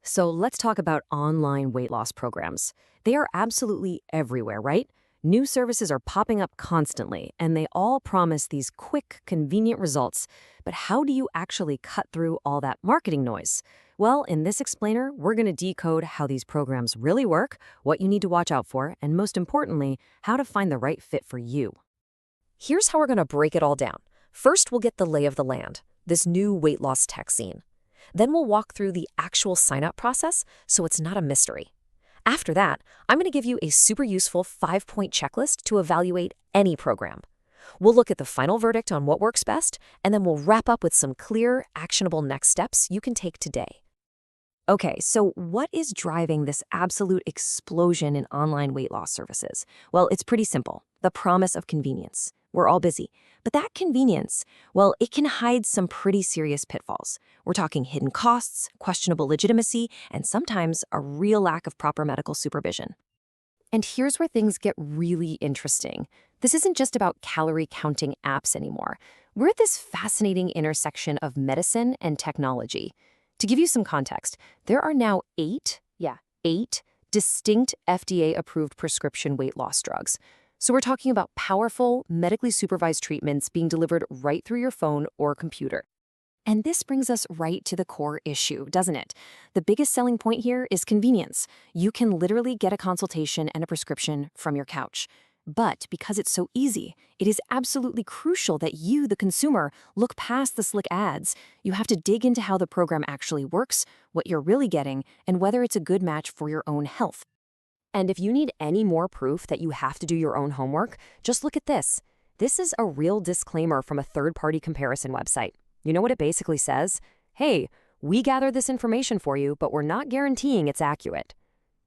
So let's talk about online weight loss programs. They are absolutely everywhere, right? New services are popping up constantly, and they all promise these quick, convenient results. But how do you actually cut through all that marketing noise? Well, in this explainer, we're going to decode how these programs really work, what you need to watch out for, and most importantly, how to find the right fit for you. Here's how we're going to break it all down. First, we'll get the lay of the land, this new weight loss tech scene. Then we'll walk through the actual sign-up process so it's not a mystery. After that, I'm going to give you a super useful 5-point checklist to evaluate any program. We'll look at the final verdict on what works best, and then we'll wrap up with some clear, actionable next steps you can take today. Okay, so what is driving this absolute explosion in online weight loss services? Well, it's pretty simple. The promise of convenience. We're all busy. But that convenience, well, it can hide some pretty serious pitfalls. We're talking hidden costs, questionable legitimacy, and sometimes a real lack of proper medical supervision. And here's where things get really interesting. This isn't just about calorie counting apps anymore. We're at this fascinating intersection of medicine and technology. To give you some context, there are now eight distinct FDA-approved prescription weight loss drugs. So we're talking about powerful, medically supervised treatments being delivered right through your phone or computer. And this brings us right to the core issue, doesn't it? The biggest selling point here is convenience. You can literally get a consultation and a prescription from your couch. But because it's so easy, it is absolutely crucial that you, the consumer, look past the slick ads. You have to dig into how the program actually works, what you're really getting, and whether it's a good match for your own health. And if you need any more proof that you have to do your own homework, just look at this. This is a real disclaimer from a third-party comparison website. You know what it basically says? Hey, we gathered this information for you, but we're not guaranteeing it's accurate.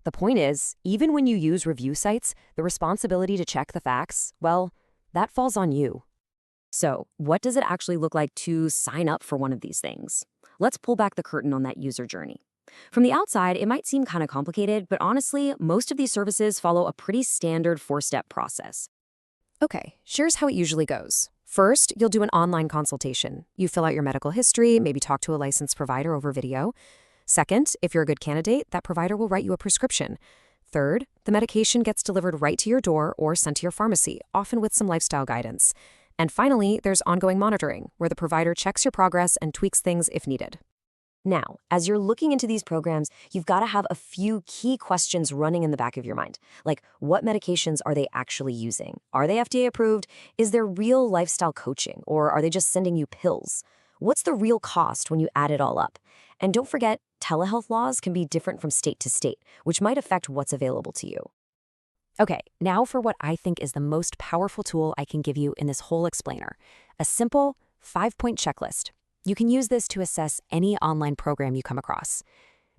The point is, even when you use review sites, the responsibility to check the facts, well, that falls on you. So, what does it actually look like to sign up for one of these things? Let's pull back the curtain on that user journey. From the outside, it might seem kind of complicated, but honestly, most of these services follow a pretty standard 4-step process. Okay, here's how it usually goes. First, you'll do an online consultation. You fill out your medical history, maybe talk to a licensed provider over video. Second, if you're a good candidate, that provider will write you a prescription. Third, the medication gets delivered right to your door or sent to your pharmacy, often with some lifestyle guidance. And finally, there's ongoing monitoring, where the provider checks your progress and tweaks things if needed. Now, as you're looking into these programs, you've got to have a few key questions running in the back of your mind. Like, what medications are they actually using? Are they FDA approved? Is there real lifestyle coaching? Or are they just sending you pills? What's the real cost when you add it all up? And don't forget, telehealth laws can be different from state to state, which might affect what's available to you. Okay, now for what I think is the most powerful tool I can give you in this whole explainer. A simple 5-point checklist. You can use this to assess any online program you come across.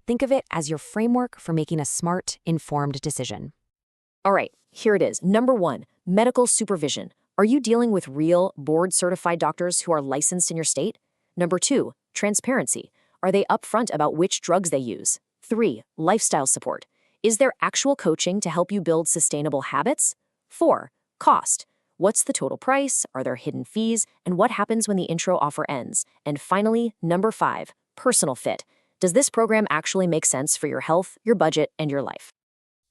Think of it as your framework for making a smart, informed decision. All right, here it is. Number 1, medical supervision. Are you dealing with real, board-certified doctors who are licensed in your state? Number 2, transparency. Are they upfront about which drugs they use? 3, lifestyle support. Is there actual coaching to help you build sustainable habits? 4, cost. What's the total price? Are there hidden fees? And what happens when the intro offer ends? And finally, number 5, personal fit. Does this program actually make sense for your health, your budget, and your life?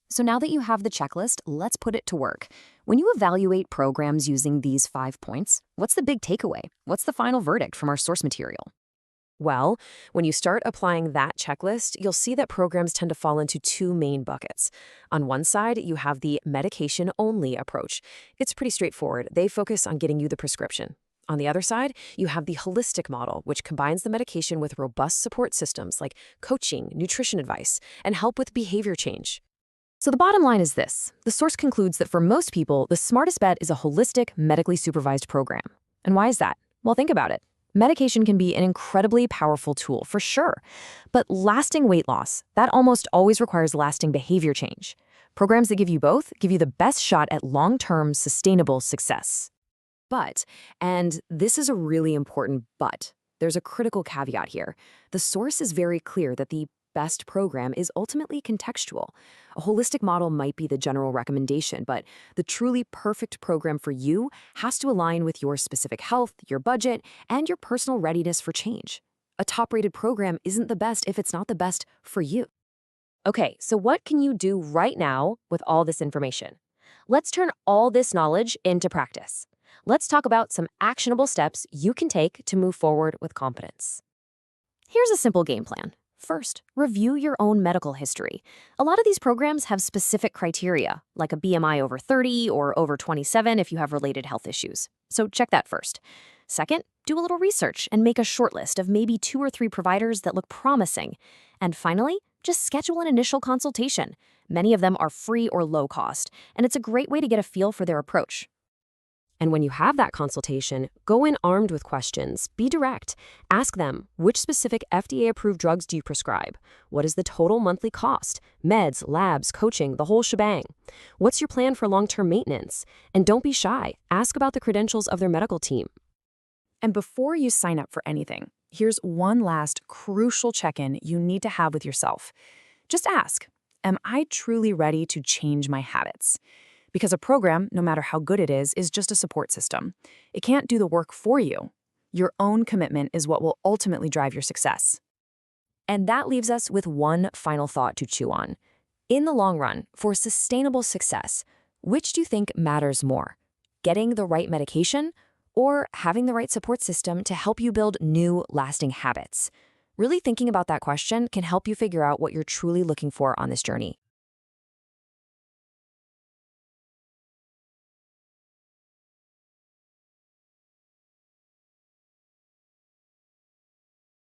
So now that you have the checklist, let's put it to work. When you evaluate programs using these 5 points, what's the big takeaway? What's the final verdict from our source material? Well, when you start applying that checklist, you'll see that programs tend to fall into 2 main buckets. On one side, you have the medication-only approach. It's pretty straightforward. They focus on getting you the prescription. On the other side, you have the holistic model, which combines the medication with robust support systems like coaching, nutrition advice, and help with behavior change. So the bottom line is this. The source concludes that for most people, the smartest bet is a holistic, medically supervised program. And why is that? Well, think about it. Medication can be an incredibly powerful tool, for sure. But lasting weight loss, that almost always requires lasting behavior change. Programs that give you both give you the best shot at long-term, sustainable success. But, and this is a really important but, there's a critical caveat here. The source is very clear that the best program is ultimately contextual. A holistic model might be the general recommendation, but the truly perfect program for you has to align with your specific health, your budget, and your personal readiness for change. A top-rated program isn't the best if it's not the best for you. Okay, so what can you do right now with all this information? Let's turn all this knowledge into practice. Let's talk about some actionable steps you can take to move forward with confidence. Here's a simple game plan. First, review your own medical history. A lot of these programs have specific criteria, like a BMI over 30 or over 27 if you have related health issues. So check that first. Second, do a little research and make a short list of maybe 2 or 3 providers that look promising. And finally, just schedule an initial consultation. Many of them are free or low cost, and it's a great way to get a feel for their approach. And when you have that consultation, go in armed with questions. Be direct. Ask them, which specific FDA-approved drugs do you prescribe? What is the total monthly cost? Meds, labs, coaching, the whole shebang. What's your plan for long-term maintenance? And don't be shy. Ask about the credentials of their medical team. And before you sign up for anything, here's one last crucial check-in you need to have with yourself. Just ask, am I truly ready to change my habits? Because a program, no matter how good it is just a support system. It can't do the work for you. Your own commitment is what will ultimately drive your success. And that leaves us with one final thought to chew on. In the long run, for sustainable success, which do you think matters more? Getting the right medication or having the right support system to help you build new, lasting habits? Really thinking about that question can help you figure out what you're truly looking for on this journey.